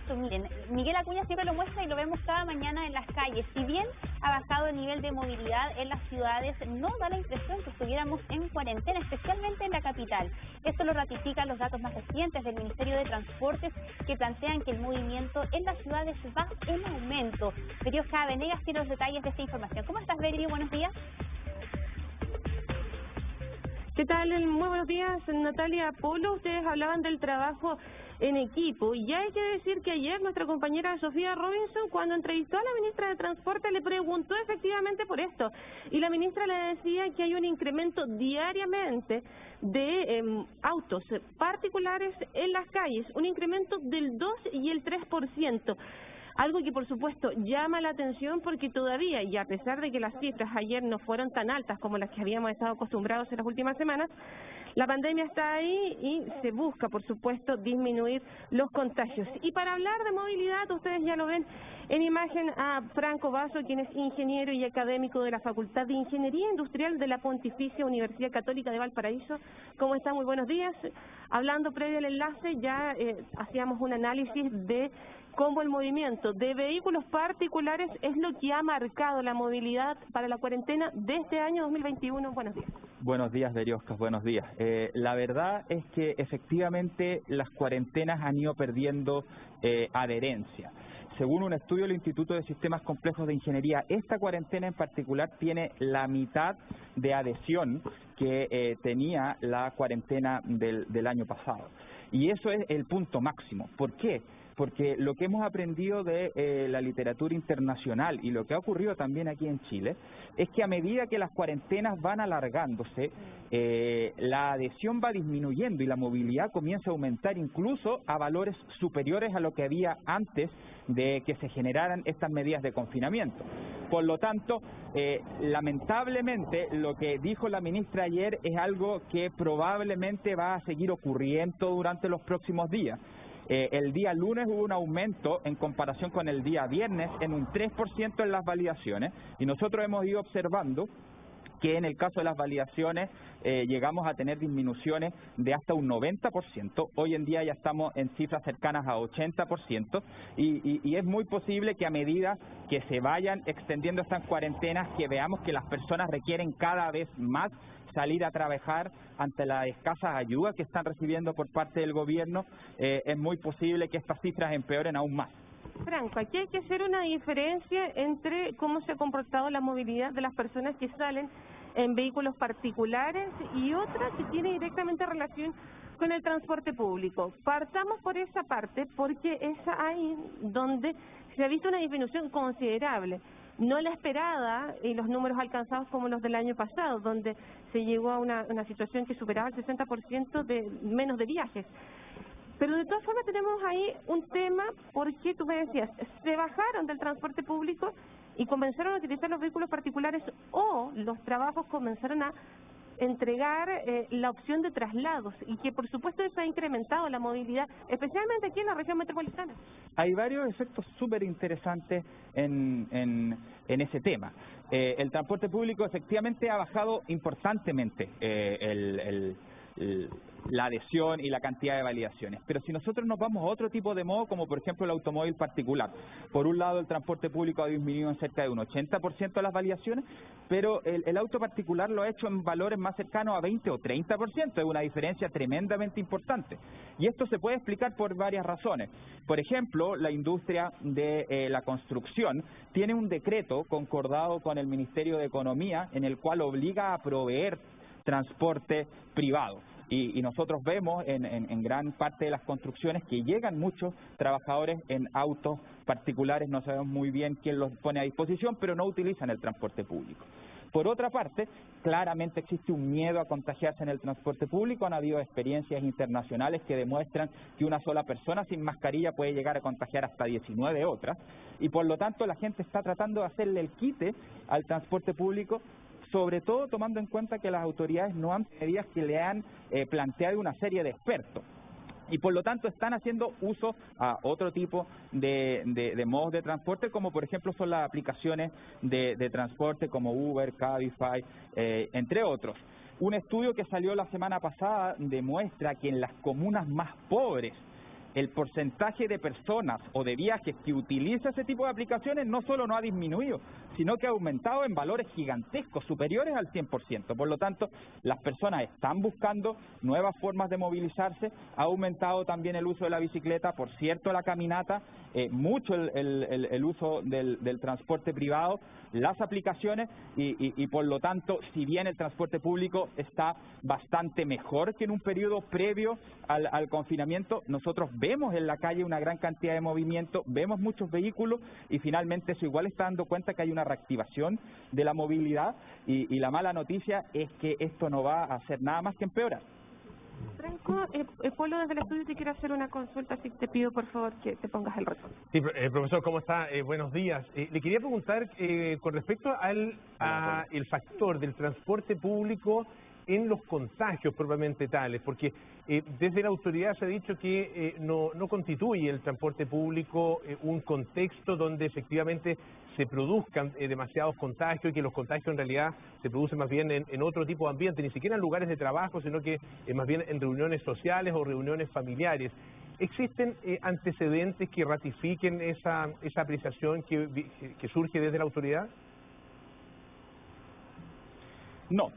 esto. Miren, Miguel Acuña siempre lo muestra y lo vemos cada mañana en las calles. Si bien ha bajado el nivel de movilidad en las ciudades, no da la impresión que estuviéramos en cuarentena, especialmente en la capital. Esto lo ratifican los datos más recientes del Ministerio de Transportes, que plantean que el movimiento en las ciudades va en aumento. Berioska Venegas tiene los detalles de esta información. ¿Cómo estás, Bedri? Buenos días. ¿Qué tal? Muy buenos días, Natalia, Polo. Ustedes hablaban del trabajo en equipo y ya hay que decir que ayer nuestra compañera Sofía Robinson, cuando entrevistó a la ministra de Transporte, le preguntó efectivamente por esto y la ministra le decía que hay un incremento diariamente de autos particulares en las calles, un incremento del 2 y el 3%. Algo que por supuesto llama la atención porque todavía, y a pesar de que las cifras ayer no fueron tan altas como las que habíamos estado acostumbrados en las últimas semanas, la pandemia está ahí y se busca, por supuesto, disminuir los contagios. Y para hablar de movilidad, ustedes ya lo ven en imagen a Franco Basso, quien es ingeniero y académico de la Facultad de Ingeniería Industrial de la Pontificia Universidad Católica de Valparaíso. ¿Cómo está? Muy buenos días. Hablando previo al enlace, ya hacíamos un análisis de cómo el movimiento de vehículos particulares es lo que ha marcado la movilidad para la cuarentena de este año 2021. Buenos días. Buenos días, Berioska, buenos días. La verdad es que efectivamente las cuarentenas han ido perdiendo adherencia. Según un estudio del Instituto de Sistemas Complejos de Ingeniería, esta cuarentena en particular tiene la mitad de adhesión que tenía la cuarentena del año pasado. Y eso es el punto máximo. ¿Por qué? Porque lo que hemos aprendido de la literatura internacional y lo que ha ocurrido también aquí en Chile es que a medida que las cuarentenas van alargándose, la adhesión va disminuyendo y la movilidad comienza a aumentar incluso a valores superiores a lo que había antes de que se generaran estas medidas de confinamiento. Por lo tanto, lamentablemente lo que dijo la ministra ayer es algo que probablemente va a seguir ocurriendo durante los próximos días. El día lunes hubo un aumento en comparación con el día viernes en un 3% en las validaciones y nosotros hemos ido observando que en el caso de las validaciones llegamos a tener disminuciones de hasta un 90%. Hoy en día ya estamos en cifras cercanas a 80% y es muy posible que a medida que se vayan extendiendo estas cuarentenas, que veamos que las personas requieren cada vez más salir a trabajar ante las escasas ayudas que están recibiendo por parte del gobierno, es muy posible que estas cifras empeoren aún más. Franco, aquí hay que hacer una diferencia entre cómo se ha comportado la movilidad de las personas que salen en vehículos particulares y otra que tiene directamente relación con el transporte público. Partamos por esa parte porque es ahí donde se ha visto una disminución considerable. No la esperada y los números alcanzados como los del año pasado, donde se llegó a una situación que superaba el 60% de menos de viajes. Pero de todas formas tenemos ahí un tema porque tú me decías, se bajaron del transporte público y comenzaron a utilizar los vehículos particulares o los trabajos comenzaron a entregar la opción de traslados y que por supuesto eso ha incrementado la movilidad, especialmente aquí en la región metropolitana. Hay varios efectos súper interesantes en ese tema. El transporte público efectivamente ha bajado importantemente la adhesión y la cantidad de validaciones. Pero si nosotros nos vamos a otro tipo de modo, como por ejemplo el automóvil particular, por un lado el transporte público ha disminuido en cerca de un 80% las validaciones, pero el auto particular lo ha hecho en valores más cercanos a 20 o 30%, es una diferencia tremendamente importante. Y esto se puede explicar por varias razones. Por ejemplo, la industria de la construcción tiene un decreto concordado con el Ministerio de Economía en el cual obliga a proveer transporte privado. Y nosotros vemos en gran parte de las construcciones que llegan muchos trabajadores en autos particulares, no sabemos muy bien quién los pone a disposición, pero no utilizan el transporte público. Por otra parte, claramente existe un miedo a contagiarse en el transporte público. Han habido experiencias internacionales que demuestran que una sola persona sin mascarilla puede llegar a contagiar hasta 19 otras, y por lo tanto la gente está tratando de hacerle el quite al transporte público, sobre todo tomando en cuenta que las autoridades no han medidas que le han planteado una serie de expertos. Y por lo tanto están haciendo uso a otro tipo de modos de transporte, como por ejemplo son las aplicaciones de transporte como Uber, Cabify, entre otros. Un estudio que salió la semana pasada demuestra que en las comunas más pobres el porcentaje de personas o de viajes que utiliza ese tipo de aplicaciones no solo no ha disminuido, sino que ha aumentado en valores gigantescos, superiores al 100%. Por lo tanto, las personas están buscando nuevas formas de movilizarse, ha aumentado también el uso de la bicicleta, por cierto la caminata, mucho el uso del transporte privado, las aplicaciones y por lo tanto, si bien el transporte público está bastante mejor que en un periodo previo al confinamiento, nosotros vemos en la calle una gran cantidad de movimiento, vemos muchos vehículos y finalmente eso igual está dando cuenta que hay una reactivación de la movilidad y la mala noticia es que esto no va a hacer nada más que empeorar. Franco, Polo desde el estudio te quiero hacer una consulta, así que te pido por favor que te pongas el retorno. Sí, profesor, ¿cómo está? Buenos días. Le quería preguntar con respecto al el factor del transporte público en los contagios propiamente tales, porque desde la autoridad se ha dicho que no constituye el transporte público un contexto donde efectivamente se produzcan demasiados contagios y que los contagios en realidad se producen más bien en otro tipo de ambiente, ni siquiera en lugares de trabajo, sino que más bien en reuniones sociales o reuniones familiares. ¿Existen antecedentes que ratifiquen esa apreciación que surge desde la autoridad? No.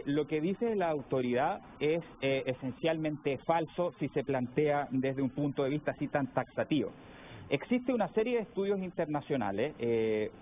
Lo que dice la autoridad es esencialmente falso si se plantea desde un punto de vista así tan taxativo. Existe una serie de estudios internacionales,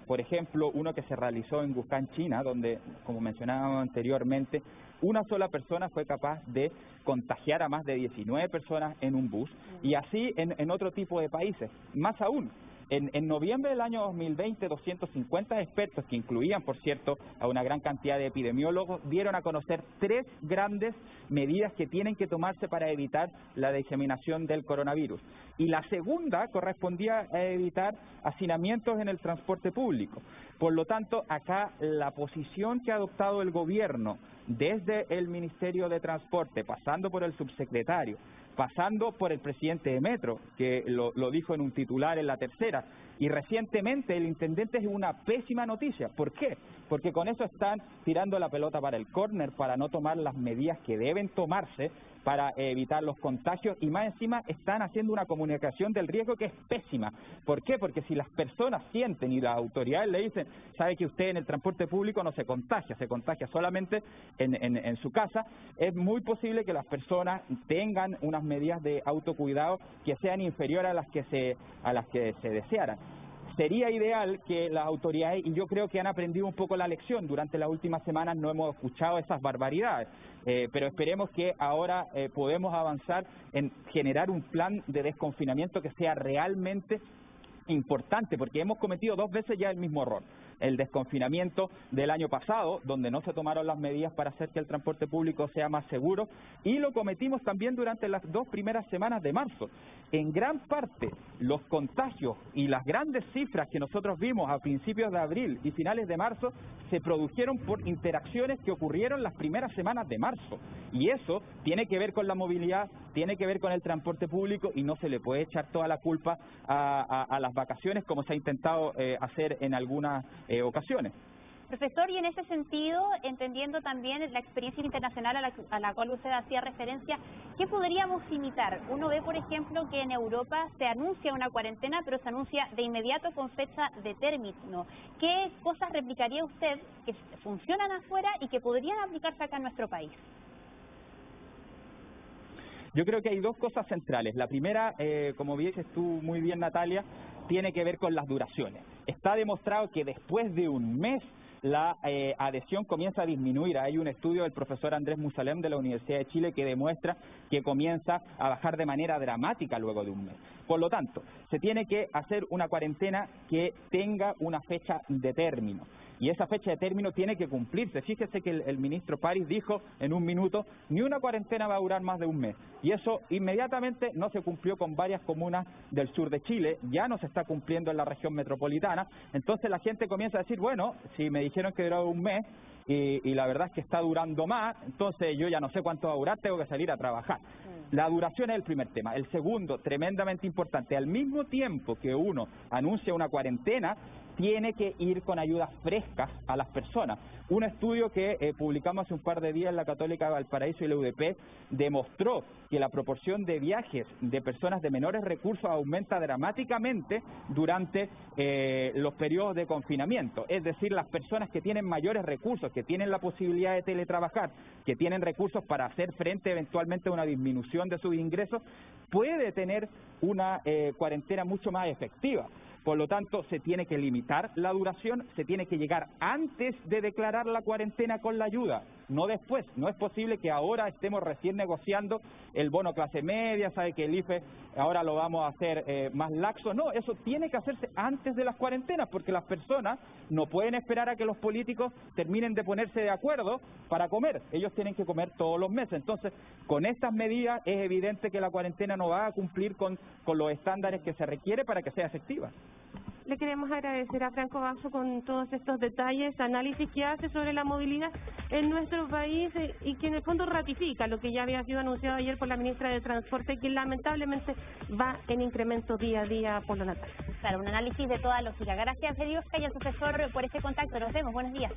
por ejemplo, uno que se realizó en Wuhan, China, donde, como mencionábamos anteriormente, una sola persona fue capaz de contagiar a más de 19 personas en un bus, y así en otro tipo de países. Más aún, en noviembre del año 2020, 250 expertos, que incluían, por cierto, a una gran cantidad de epidemiólogos, dieron a conocer 3 grandes medidas que tienen que tomarse para evitar la diseminación del coronavirus. Y la segunda correspondía a evitar hacinamientos en el transporte público. Por lo tanto, acá la posición que ha adoptado el gobierno desde el Ministerio de Transporte, pasando por el subsecretario, pasando por el presidente de Metro, que lo dijo en un titular en La Tercera, y recientemente el intendente, es una pésima noticia. ¿Por qué? Porque con eso están tirando la pelota para el córner, para no tomar las medidas que deben tomarse para evitar los contagios, y más encima están haciendo una comunicación del riesgo que es pésima. ¿Por qué? Porque si las personas sienten y las autoridades le dicen, sabe que usted en el transporte público no se contagia solamente en su casa, es muy posible que las personas tengan unas medidas de autocuidado que sean inferiores a las que se desearan. Sería ideal que las autoridades, y yo creo que han aprendido un poco la lección, durante las últimas semanas no hemos escuchado esas barbaridades, pero esperemos que ahora podemos avanzar en generar un plan de desconfinamiento que sea realmente importante, porque hemos cometido 2 veces ya el mismo error. El desconfinamiento del año pasado, donde no se tomaron las medidas para hacer que el transporte público sea más seguro, y lo cometimos también durante las 2 primeras semanas de marzo. En gran parte, los contagios y las grandes cifras que nosotros vimos a principios de abril y finales de marzo se produjeron por interacciones que ocurrieron las primeras semanas de marzo. Y eso tiene que ver con la movilidad, tiene que ver con el transporte público, y no se le puede echar toda la culpa a las vacaciones, como se ha intentado hacer en algunas ocasiones. Profesor, y en ese sentido, entendiendo también la experiencia internacional a la cual usted hacía referencia, ¿qué podríamos imitar? Uno ve, por ejemplo, que en Europa se anuncia una cuarentena, pero se anuncia de inmediato con fecha de término. ¿Qué cosas replicaría usted que funcionan afuera y que podrían aplicarse acá en nuestro país? Yo creo que hay 2 cosas centrales. La primera, como dices tú muy bien, Natalia, tiene que ver con las duraciones. Está demostrado que después de un mes la adhesión comienza a disminuir. Hay un estudio del profesor Andrés Musalem de la Universidad de Chile que demuestra que comienza a bajar de manera dramática luego de un mes. Por lo tanto, se tiene que hacer una cuarentena que tenga una fecha de término. Y esa fecha de término tiene que cumplirse. Fíjese que el ministro París dijo en un minuto, ni una cuarentena va a durar más de un mes. Y eso inmediatamente no se cumplió con varias comunas del sur de Chile, ya no se está cumpliendo en la región metropolitana. Entonces la gente comienza a decir, bueno, si me dijeron que duraba un mes y la verdad es que está durando más, entonces yo ya no sé cuánto va a durar, tengo que salir a trabajar. La duración es el primer tema. El segundo, tremendamente importante, al mismo tiempo que uno anuncia una cuarentena, tiene que ir con ayudas frescas a las personas. Un estudio que publicamos hace un par de días en la Católica de Valparaíso y la UDP demostró que la proporción de viajes de personas de menores recursos aumenta dramáticamente durante los periodos de confinamiento. Es decir, las personas que tienen mayores recursos, que tienen la posibilidad de teletrabajar, que tienen recursos para hacer frente eventualmente a una disminución de sus ingresos, puede tener una cuarentena mucho más efectiva. Por lo tanto, se tiene que limitar la duración, se tiene que llegar antes de declarar la cuarentena con la ayuda, no después. No es posible que ahora estemos recién negociando el bono clase media, sabe que el IFE ahora lo vamos a hacer más laxo. No, eso tiene que hacerse antes de las cuarentenas, porque las personas no pueden esperar a que los políticos terminen de ponerse de acuerdo para comer. Ellos tienen que comer todos los meses. Entonces, con estas medidas es evidente que la cuarentena no va a cumplir con los estándares que se requiere para que sea efectiva. Le queremos agradecer a Franco Basso con todos estos detalles, análisis que hace sobre la movilidad en nuestro país y que en el fondo ratifica lo que ya había sido anunciado ayer por la ministra de Transporte, que lamentablemente va en incremento día a día por lo natal. Claro, un análisis de toda lógica. Gracias, Federico y a su asesor por este contacto. Nos vemos. Buenos días.